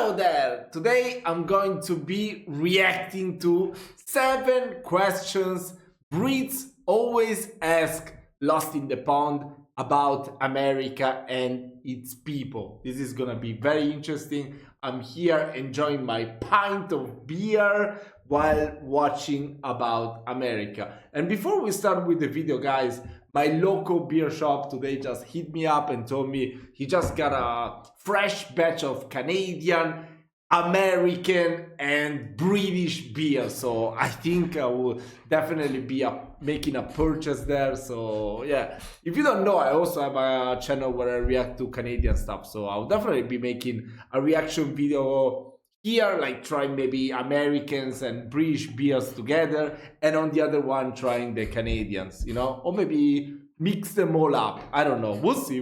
Hello there! Today I'm going to be reacting to 7 questions Brits always ask lost in the pond about America and its people. This is gonna be very interesting. I'm here enjoying my pint of beer while watching about America. And before we start with the video, guys, my local beer shop today just hit me up and told me he just got a fresh batch of Canadian, American and British beer. So I think I will definitely be making a purchase there. So yeah, if you don't know, I also have a channel where I react to Canadian stuff. So I'll definitely be making a reaction video here, like trying maybe Americans and British beers together, and on the other one trying the Canadians, you know, or maybe mix them all up. I don't know. We'll see.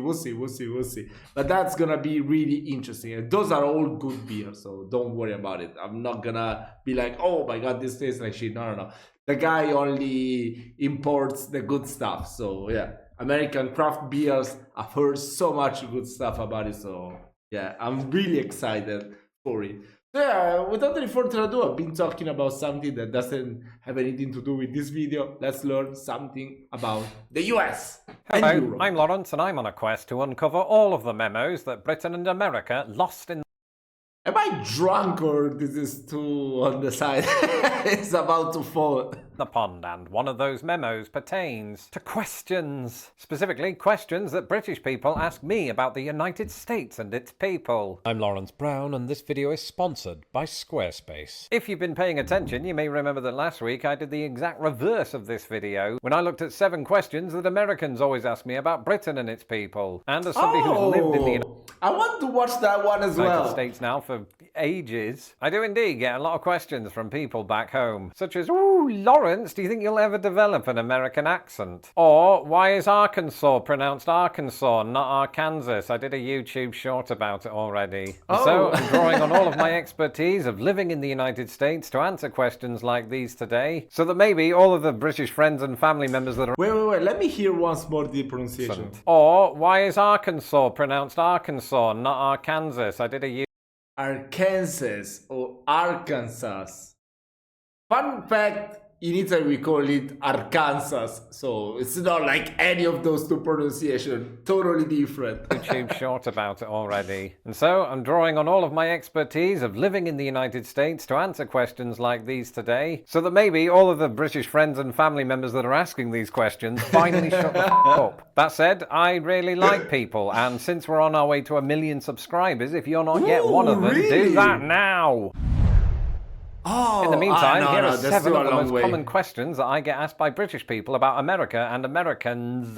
But that's gonna be really interesting. And those are all good beers, so don't worry about it. I'm not gonna be like, oh my god, this tastes like shit. No. The guy only imports the good stuff. So yeah, American craft beers, I've heard so much good stuff about it. So yeah, I'm really excited for it. So yeah, without any further ado, I've been talking about something that doesn't have anything to do with this video. Let's learn something about the US and Hello, Europe. I'm Lawrence and I'm on a quest to uncover all of the memos that Britain and America lost in... Am I drunk or this is too on the side? It's about to fall. the pond, and one of those memos pertains to questions. Specifically, questions that British people ask me about the United States and its people. I'm Lawrence Brown, and this video is sponsored by Squarespace. If you've been paying attention, you may remember that last week I did the exact reverse of this video, when I looked at 7 questions that Americans always ask me about Britain and its people. And as somebody who's lived in the I want to watch that one as United well. States now for ages, I do indeed get a lot of questions from people back home, such as, "Ooh, Lawrence, do you think you'll ever develop an American accent?" Or, "Why is Arkansas pronounced Arkansas, not Arkansas?" I did a YouTube short about it already. Oh. So I'm drawing on all of my expertise of living in the United States to answer questions like these today, so that maybe all of the British friends and family members that are Wait, let me hear once more the pronunciation. Or, "Why is Arkansas pronounced Arkansas, not Arkansas?" I did a Arkansas or Arkansas. Fun fact, in Italy we call it Arkansas, so it's not like any of those two pronunciations, totally different. YouTube short about it already. And so I'm drawing on all of my expertise of living in the United States to answer questions like these today, so that maybe all of the British friends and family members that are asking these questions finally shut the f*** up. That said, I really like people, and since we're on our way to 1 million subscribers, if you're not yet one of them, really? do that now! Oh, In the meantime, here are that's 7 still of a the long most way. common questions that I get asked by British people about America and Americans.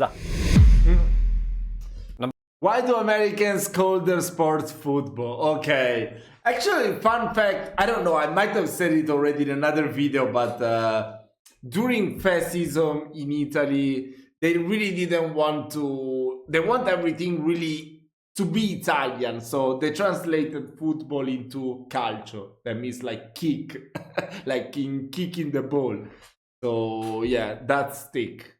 Why do Americans call their sport football? Okay. Actually, fun fact, I don't know, I might have said it already in another video, but during fascism in Italy, they really didn't want to, they want everything really to be Italian, so they translated football into calcio. That means like kick, like in kicking the ball. So yeah, that's stick.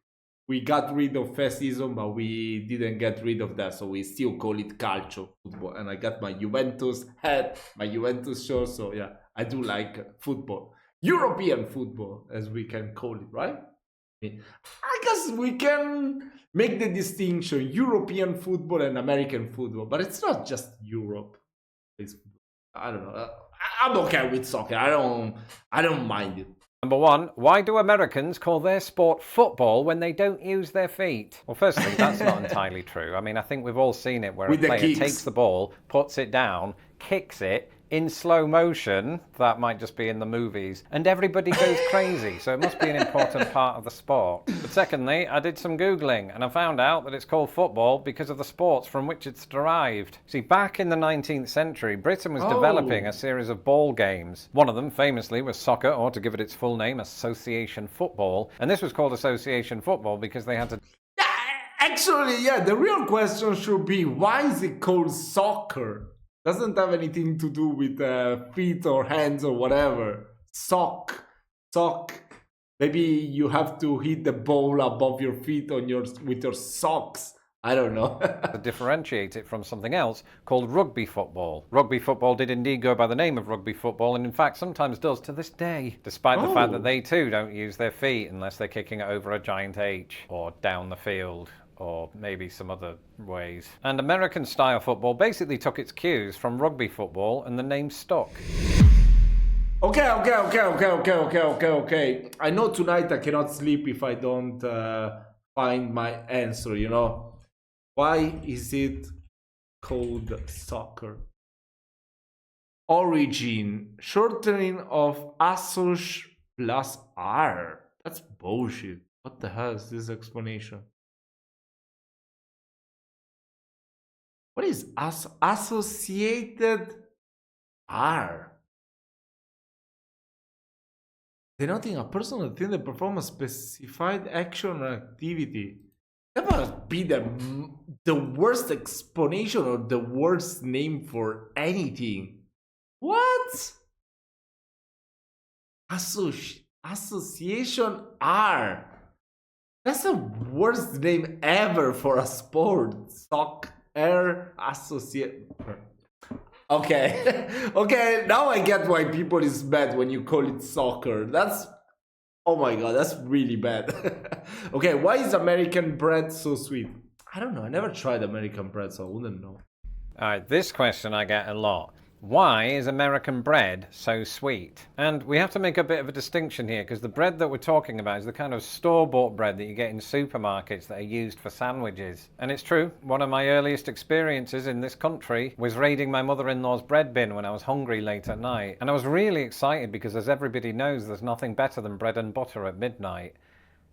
We got rid of fascism, but we didn't get rid of that, so we still call it calcio, football. And I got my Juventus hat, my Juventus shirt, so yeah, I do like football. European football, as we can call it, right? I guess we can make the distinction, European football and American football, but it's not just Europe. I don't know. I'm okay with soccer. I don't mind it. Number 1, why do Americans call their sport football when they don't use their feet? Well, firstly, that's not entirely true. I mean, I think we've all seen it where With a the player kicks. takes the ball, puts it down, kicks it in slow motion. That might just be in the movies, and everybody goes crazy. So it must be an important part of the sport. But secondly, I did some Googling and I found out that it's called football because of the sports from which it's derived. See, back in the 19th century, Britain was developing a series of ball games. One of them famously was soccer, or to give it its full name, association football. And this was called association football because they had to... Actually, yeah, the real question should be, why is it called soccer? Doesn't have anything to do with feet or hands or whatever. Sock. Maybe you have to hit the ball above your feet on with your socks. I don't know. to differentiate it from something else called rugby football. Rugby football did indeed go by the name of rugby football, and in fact sometimes does to this day, despite the fact that they too don't use their feet unless they're kicking it over a giant H or down the field, or maybe some other ways. And American-style football basically took its cues from rugby football, and the name stuck. Okay. I know tonight I cannot sleep if I don't find my answer, you know. Why is it called soccer? Origin, shortening of ASOS plus R. That's bullshit. What the hell is this explanation? What is associated R? Denoting a person that didn't perform a specified action or activity. That must be the worst explanation or the worst name for anything. What? Association R. That's the worst name ever for a sport. Soccer associate. Okay. Okay, now I get why people is mad when you call it soccer. That's, oh my god, that's really bad. Okay, why is American bread so sweet? I don't know, I never tried American bread, so I wouldn't know. Alright, this question I get a lot. Why is American bread so sweet? And we have to make a bit of a distinction here, because the bread that we're talking about is the kind of store-bought bread that you get in supermarkets that are used for sandwiches. And it's true, one of my earliest experiences in this country was raiding my mother-in-law's bread bin when I was hungry late at night. And I was really excited because, as everybody knows, there's nothing better than bread and butter at midnight.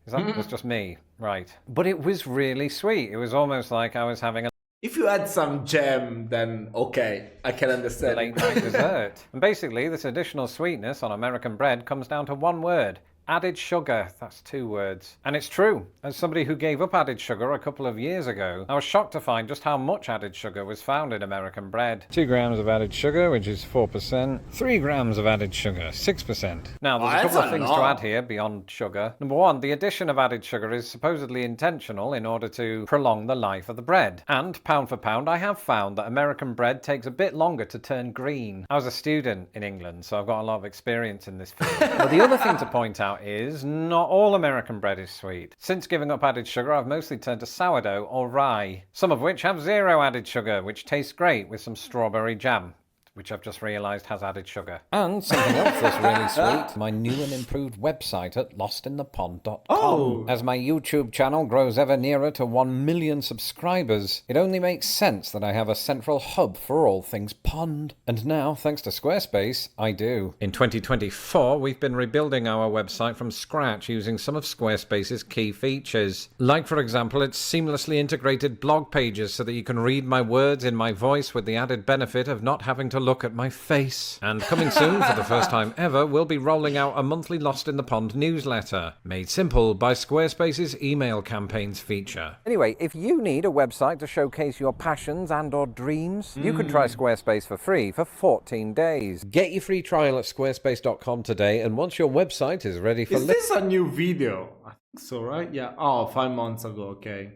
That's just me, right. But it was really sweet. It was almost like I was having a If you add some jam, then okay, I can understand. late night dessert. And basically, this additional sweetness on American bread comes down to one word. Added sugar. That's 2 words. And it's true. As somebody who gave up added sugar a couple of years ago, I was shocked to find just how much added sugar was found in American bread. 2 grams of added sugar, which is 4%. 3 grams of added sugar, 6%. Now, there's a couple of things to add here beyond sugar. Number 1, the addition of added sugar is supposedly intentional in order to prolong the life of the bread. And, pound for pound, I have found that American bread takes a bit longer to turn green. I was a student in England, so I've got a lot of experience in this field. But the other thing to point out is not all American bread is sweet. Since giving up added sugar, I've mostly turned to sourdough or rye, some of which have 0 added sugar, which tastes great with some strawberry jam, which I've just realised has added sugar. And something else that's really sweet, my new and improved website at lostinthepond.com. Oh. As my YouTube channel grows ever nearer to 1 million subscribers, it only makes sense that I have a central hub for all things pond. And now, thanks to Squarespace, I do. In 2024, we've been rebuilding our website from scratch using some of Squarespace's key features. Like, for example, its seamlessly integrated blog pages so that you can read my words in my voice with the added benefit of not having to look at my face. And coming soon, for the first time ever, we'll be rolling out a monthly Lost in the Pond newsletter, made simple by Squarespace's email campaigns feature. Anyway, if you need a website to showcase your passions and or dreams, you can try Squarespace for free for 14 days. Get your free trial at squarespace.com today, and once your website is ready for... Is this a new video? I think so, right? Yeah. Oh, 5 months ago, okay.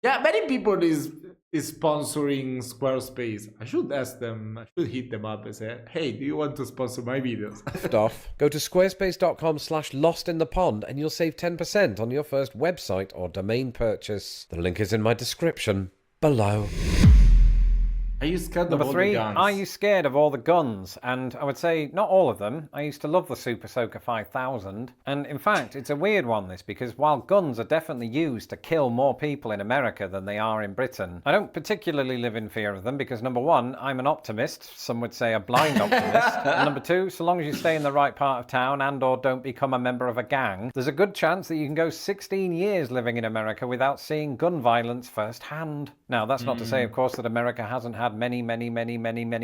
Yeah, many people is sponsoring Squarespace. I should ask them, I should hit them up and say, hey, do you want to sponsor my videos? off, go to squarespace.com/lostinthepond and you'll save 10% on your first website or domain purchase. The link is in my description below. Are you scared of Number all 3, the guns? are you scared of all the guns? And I would say not all of them. I used to love the Super Soaker 5000. And in fact, it's a weird one, this, because while guns are definitely used to kill more people in America than they are in Britain, I don't particularly live in fear of them because, number 1, I'm an optimist. Some would say a blind optimist. And number 2, so long as you stay in the right part of town and or don't become a member of a gang, there's a good chance that you can go 16 years living in America without seeing gun violence firsthand. Now, that's not to say, of course, that America hasn't had many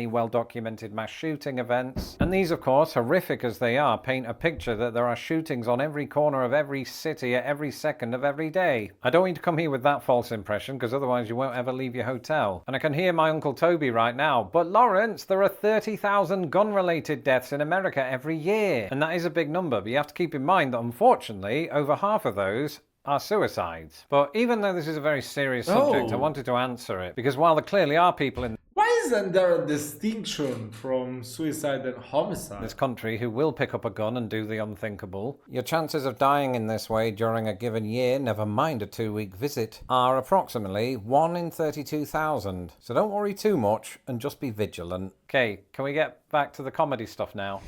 well-documented mass shooting events. And these, of course, horrific as they are, paint a picture that there are shootings on every corner of every city at every second of every day. I don't want you to come here with that false impression, because otherwise you won't ever leave your hotel. And I can hear my Uncle Toby right now, but Lawrence, there are 30,000 gun-related deaths in America every year. And that is a big number, but you have to keep in mind that, unfortunately, over half of those are suicides. But even though this is a very serious subject, I wanted to answer it because while there clearly are people in Why isn't there a distinction from suicide and homicide? this country who will pick up a gun and do the unthinkable, Your chances of dying in this way during a given year, never mind a 2-week visit, are approximately 1 in 32,000. So don't worry too much and just be vigilant. Okay, can we get back to the comedy stuff now?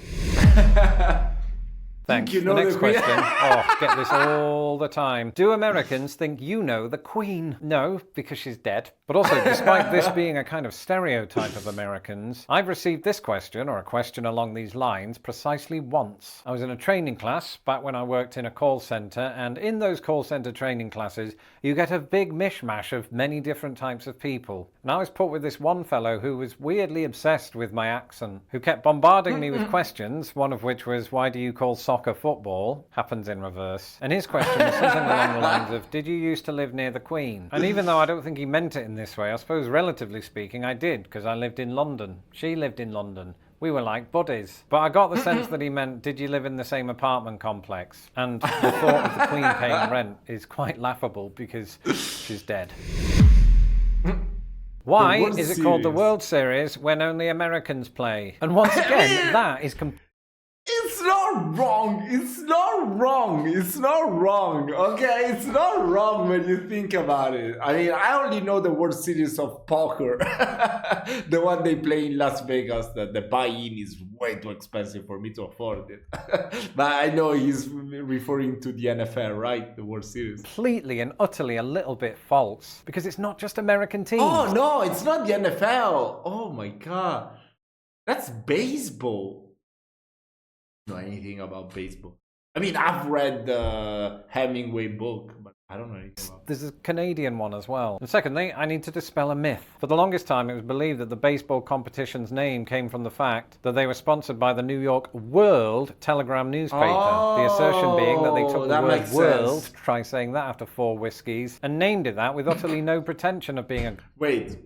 Thanks. You know the next the Queen. question. Oh, get this all the time. Do Americans think you know the Queen? No, because she's dead. But also, despite this being a kind of stereotype of Americans, I've received this question, or a question along these lines, precisely once. I was in a training class back when I worked in a call centre, and in those call centre training classes, you get a big mishmash of many different types of people. And I was put with this one fellow who was weirdly obsessed with my accent, who kept bombarding me with questions, one of which was, why do you call soccer football? Happens in reverse. And his question was something along the lines of, did you used to live near the Queen? And even though I don't think he meant it in this way, I suppose relatively speaking I did, because I lived in London. She lived in London. We were like buddies. But I got the sense that he meant, did you live in the same apartment complex? And the thought of the Queen paying rent is quite laughable because she's dead. Why is it called the World Series when only Americans play? And once again, that is It's not wrong. It's not wrong. It's not wrong. Okay, it's not wrong when you think about it. I mean, I only know the World Series of Poker, the one they play in Las Vegas. That the buy-in is way too expensive for me to afford it. But I know he's referring to the NFL, right? The World Series. completely and utterly a little bit false because it's not just American teams. Oh no, it's not the NFL. Oh my god, that's baseball. Know anything about baseball? I mean, I've read the Hemingway book, but I don't know anything about it. There's a Canadian one as well. And secondly, I need to dispel a myth. For the longest time, it was believed that the baseball competition's name came from the fact that they were sponsored by the New York World Telegram newspaper. The assertion being that they took the that word makes world, sense. try saying that after 4 whiskeys, and named it that with utterly no pretension of being a Wait.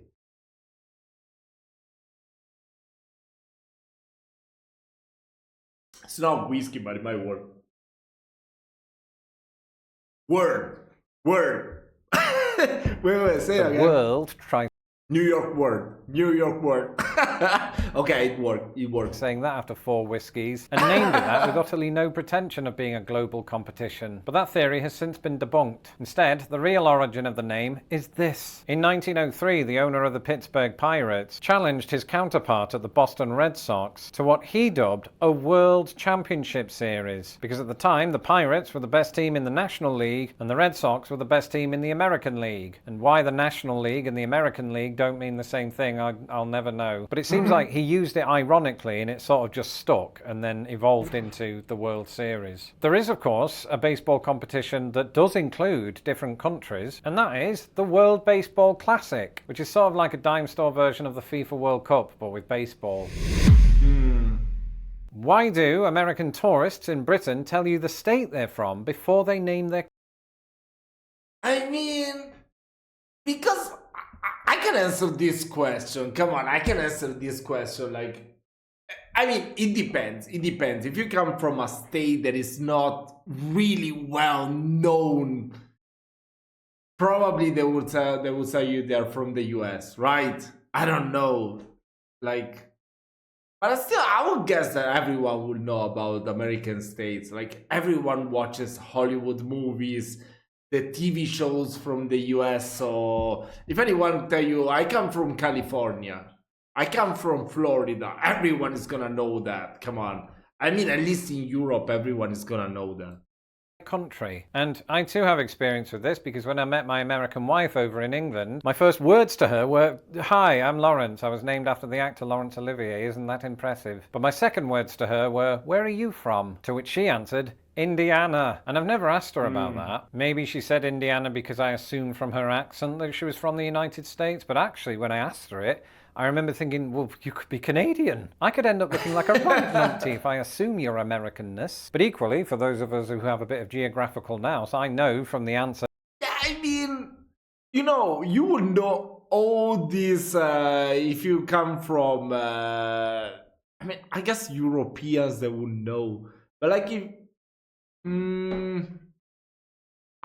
It's not whiskey, but it might work. Word. Wait, say it again. world, try New York word. New York word. Okay, it worked. It works. saying that after 4 whiskeys, and named it that with utterly no pretension of being a global competition. But that theory has since been debunked. Instead, the real origin of the name is this. In 1903, the owner of the Pittsburgh Pirates challenged his counterpart at the Boston Red Sox to what he dubbed a World Championship Series, because at the time, the Pirates were the best team in the National League, and the Red Sox were the best team in the American League. And why the National League and the American League don't mean the same thing, I'll never know. But it seems like he used it ironically and it sort of just stuck and then evolved into the World Series. There is, of course, a baseball competition that does include different countries, and that is the World Baseball Classic, which is sort of like a dime store version of the FIFA World Cup, but with baseball. Why do American tourists in Britain tell you the state they're from before they name their... I mean, because I can answer this question. Come on, I can answer this question. Like, I mean, it depends. It depends. If you come from a state that is not really well known, probably they would say you they're from the US, right? I don't know. Like, but still, I would guess that everyone would know about American states. Like, everyone watches Hollywood movies, the TV shows from the US. So if anyone tell you, I come from California, I come from Florida, everyone is gonna know that. Come on. I mean, at least in Europe, everyone is gonna know that. country. And I too have experience with this because when I met my American wife over in England, my first words to her were, "Hi, I'm Lawrence. I was named after the actor Laurence Olivier. Isn't that impressive?" But my second words to her were, "Where are you from?" To which she answered, "Indiana." And I've never asked her about that. Maybe she said Indiana because I assumed from her accent that she was from the United States, but actually when I asked her it, I remember thinking, well, you could be Canadian. I could end up looking like a right numpty if I assume your Americanness. But equally, for those of us who have a bit of geographical nous, I know from the answer. I mean, you know, you would know all this if you come from, I mean, I guess Europeans, they would know. But like if,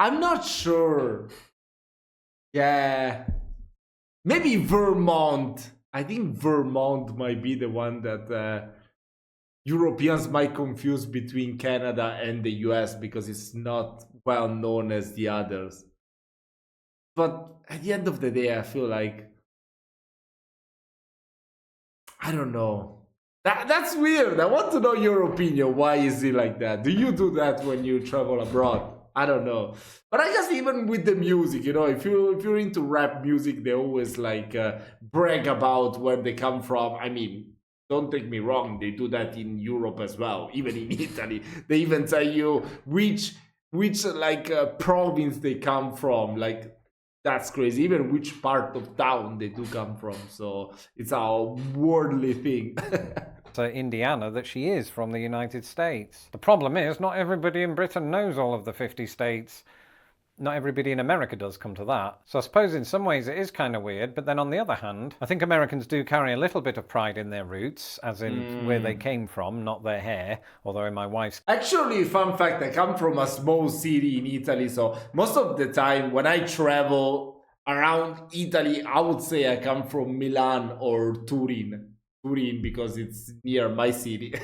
I'm not sure. Yeah. Maybe Vermont. I think Vermont might be the one that Europeans might confuse between Canada and the US because it's not well known as the others. But at the end of the day, I feel like, I don't know. That's weird. I want to know your opinion. Why is it like that? Do you do that when you travel abroad? I don't know. But I guess even with the music, if you're into rap music, they always like brag about where they come from. I mean, don't take me wrong, they do that in Europe as well, even in Italy. They even tell you which like province they come from. Like, that's crazy. Even which part of town they do come from. So it's a worldly thing. Indiana that she is from the United States. The problem is not everybody in Britain knows all of the 50 states. Not everybody in America does, come to that. So I suppose in some ways it is kind of weird, but then on the other hand, I think Americans do carry a little bit of pride in their roots, as in where they came from, not their hair, although in my wife's... Actually, fun fact, I come from a small city in Italy, so most of the time when I travel around Italy, I would say I come from Milan or Turin. Turin, because it's near my city.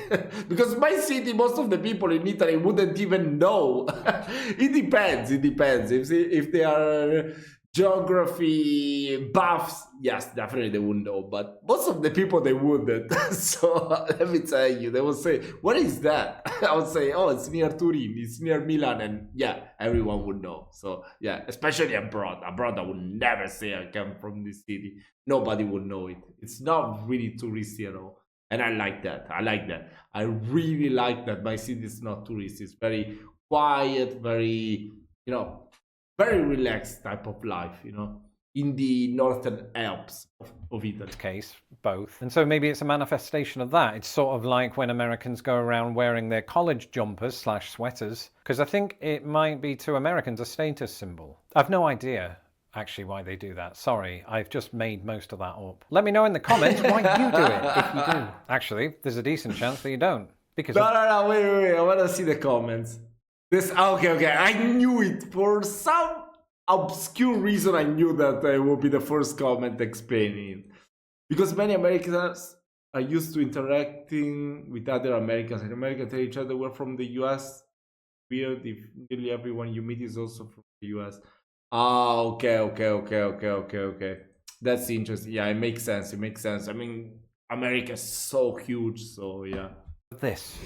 Because my city, most of the people in Italy wouldn't even know. It depends. If they are geography buffs, yes, definitely they would know. But most of the people, they wouldn't. So let me tell you, they will say, what is that? I would say, oh, it's near Turin, it's near Milan. And yeah, everyone would know. So yeah, especially abroad. Abroad, I would never say I come from this city. Nobody would know it. It's not really touristy at all. And I like that. I really like that my city is not touristy. It's very quiet, very, very relaxed type of life, in the northern Alps of Italy. Case, both. And so maybe it's a manifestation of that. It's sort of like when Americans go around wearing their college jumpers / sweaters, because I think it might be to Americans a status symbol. I've no idea actually why they do that. Sorry, I've just made most of that up. Let me know in the comments why you do it, if you do. Actually, there's a decent chance that you don't. Because No, wait. I want to see the comments. Okay. I knew it. For some obscure reason, I knew that I would be the first comment explaining it. Because many Americans are used to interacting with other Americans, and Americans tell each other we're from the US. Weird if nearly everyone you meet is also from the US. Okay. That's interesting. Yeah, it makes sense. I mean, America is so huge, so yeah. This.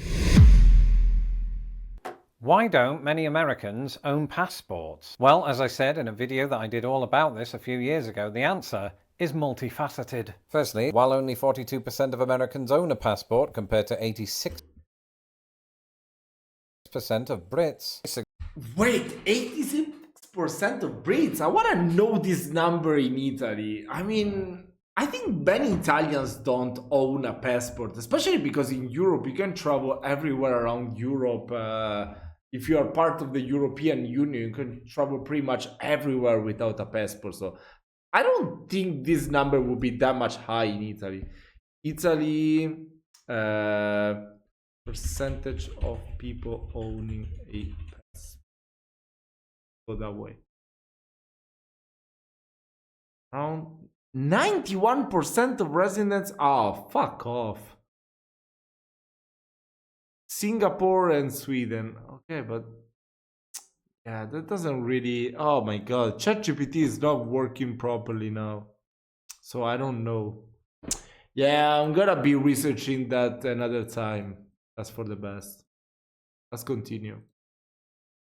Why don't many Americans own passports? Well, as I said in a video that I did all about this a few years ago, the answer is multifaceted. Firstly, while only 42% of Americans own a passport compared to 86% of Brits... Wait, 86% of Brits? I want to know this number in Italy. I mean, I think many Italians don't own a passport, especially because in Europe you can travel everywhere around Europe. If you are part of the European Union, you can travel pretty much everywhere without a passport. So I don't think this number would be that much high in Italy. Italy, percentage of people owning a passport. Go that way. Around 91% of residents. Oh, fuck off. Singapore and Sweden. Okay, but yeah, that doesn't really. Oh my god, ChatGPT is not working properly now, so I don't know. Yeah, I'm gonna be researching that another time. That's for the best. Let's continue.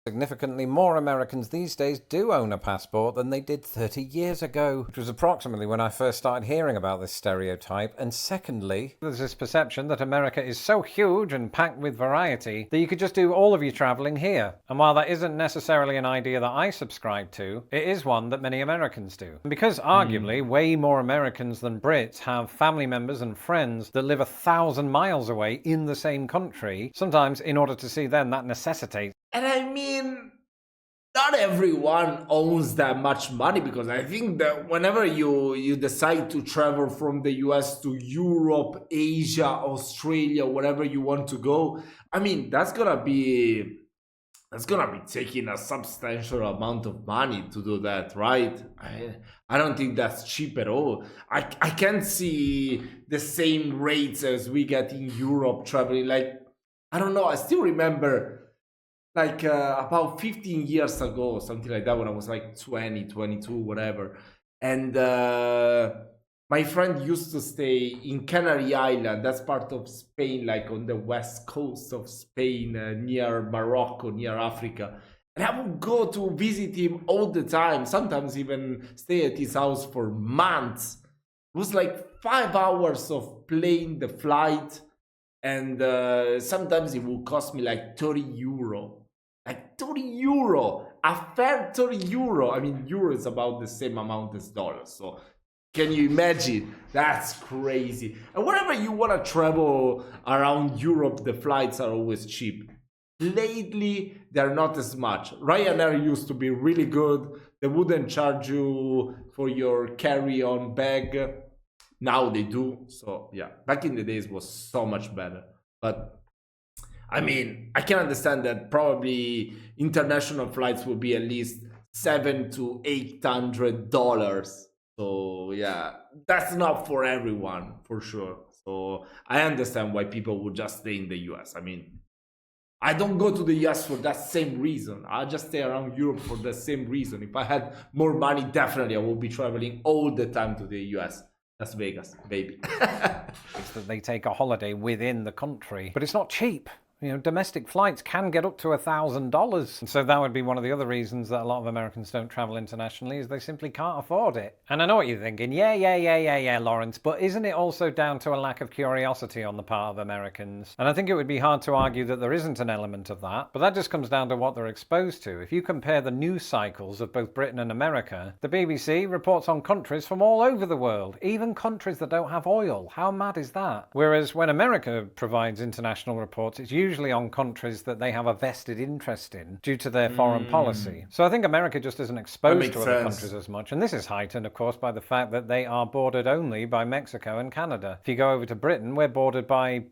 Significantly more Americans these days do own a passport than they did 30 years ago, which was approximately when I first started hearing about this stereotype. And secondly, there's this perception that America is so huge and packed with variety that you could just do all of your traveling here. And while that isn't necessarily an idea that I subscribe to, it is one that many Americans do. And because arguably way more Americans than Brits have family members and friends that live 1,000 miles away in the same country, sometimes in order to see them that necessitates. And I mean, not everyone owns that much money, because I think that whenever you decide to travel from the US to Europe, Asia, Australia, wherever you want to go, I mean, that's gonna be that's gonna be taking a substantial amount of money to do that, right? I don't think that's cheap at all. I can't see the same rates as we get in Europe traveling. Like, I don't know. I still remember like about 15 years ago, something like that, when I was like 20, 22, whatever. And my friend used to stay in Canary Island. That's part of Spain, like on the west coast of Spain, near Morocco, near Africa. And I would go to visit him all the time, sometimes even stay at his house for months. It was like 5 hours of plane, the flight, and sometimes it would cost me like 30 euro. Like 30 euro, a fair 30 euro. I mean, euro is about the same amount as dollars. So can you imagine? That's crazy. And whenever you want to travel around Europe, the flights are always cheap. Lately, they're not as much. Ryanair used to be really good. They wouldn't charge you for your carry-on bag. Now they do. So yeah, back in the days was so much better. But I mean, I can understand that probably international flights will be at least $700 to $800. So yeah, that's not for everyone, for sure. So I understand why people would just stay in the US. I mean, I don't go to the US for that same reason. I just stay around Europe for the same reason. If I had more money, definitely I would be traveling all the time to the US. Las Vegas, baby. It's that they take a holiday within the country, but it's not cheap. You know, domestic flights can get up to $1,000. And so that would be one of the other reasons that a lot of Americans don't travel internationally, is they simply can't afford it. And I know what you're thinking. Yeah, Lawrence. But isn't it also down to a lack of curiosity on the part of Americans? And I think it would be hard to argue that there isn't an element of that. But that just comes down to what they're exposed to. If you compare the news cycles of both Britain and America, the BBC reports on countries from all over the world, even countries that don't have oil. How mad is that? Whereas when America provides international reports, it's usually on countries that they have a vested interest in due to their foreign policy. So I think America just isn't exposed to other countries as much. And this is heightened, of course, by the fact that they are bordered only by Mexico and Canada. If you go over to Britain, we're bordered by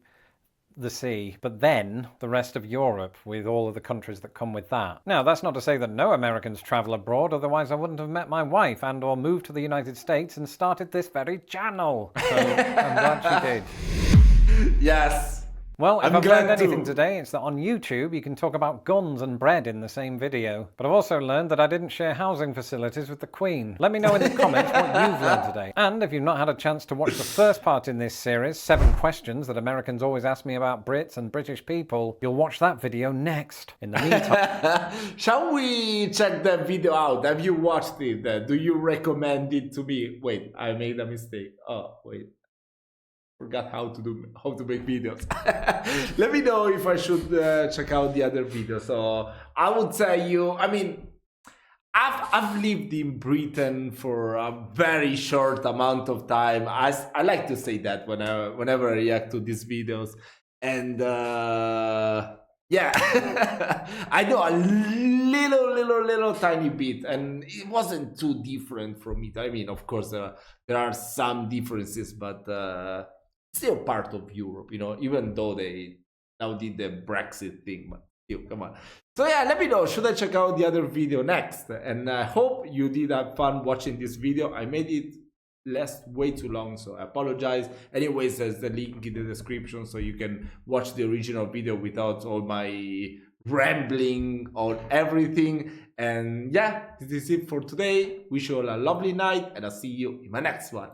the sea, but then the rest of Europe with all of the countries that come with that. Now, that's not to say that no Americans travel abroad, otherwise I wouldn't have met my wife and or moved to the United States and started this very channel. So I'm glad she did. Yes. Well, if I've learned anything today, it's that on YouTube you can talk about guns and bread in the same video. But I've also learned that I didn't share housing facilities with the Queen. Let me know in the comments what you've learned today. And if you've not had a chance to watch the first part in this series, 7 questions that Americans always ask me about Brits and British people, you'll watch that video next. In the meantime... Shall we check that video out? Have you watched it? Do you recommend it to me? Wait, I made a mistake. Oh, wait. Forgot how to make videos. Let me know if I should check out the other video. So I would say I mean, I've lived in Britain for a very short amount of time. I like to say that whenever I react to these videos, and yeah, I know a little tiny bit, and it wasn't too different from it. I mean, of course, there are some differences, but still part of Europe, you know, even though they now did the Brexit thing, but still, come on. So yeah, let me know, should I check out the other video next? And I hope you did have fun watching this video. I made it last way too long, so I apologize. Anyways, there's the link in the description so you can watch the original video without all my rambling on everything. And yeah, this is it for today. Wish you all a lovely night, and I'll see you in my next one.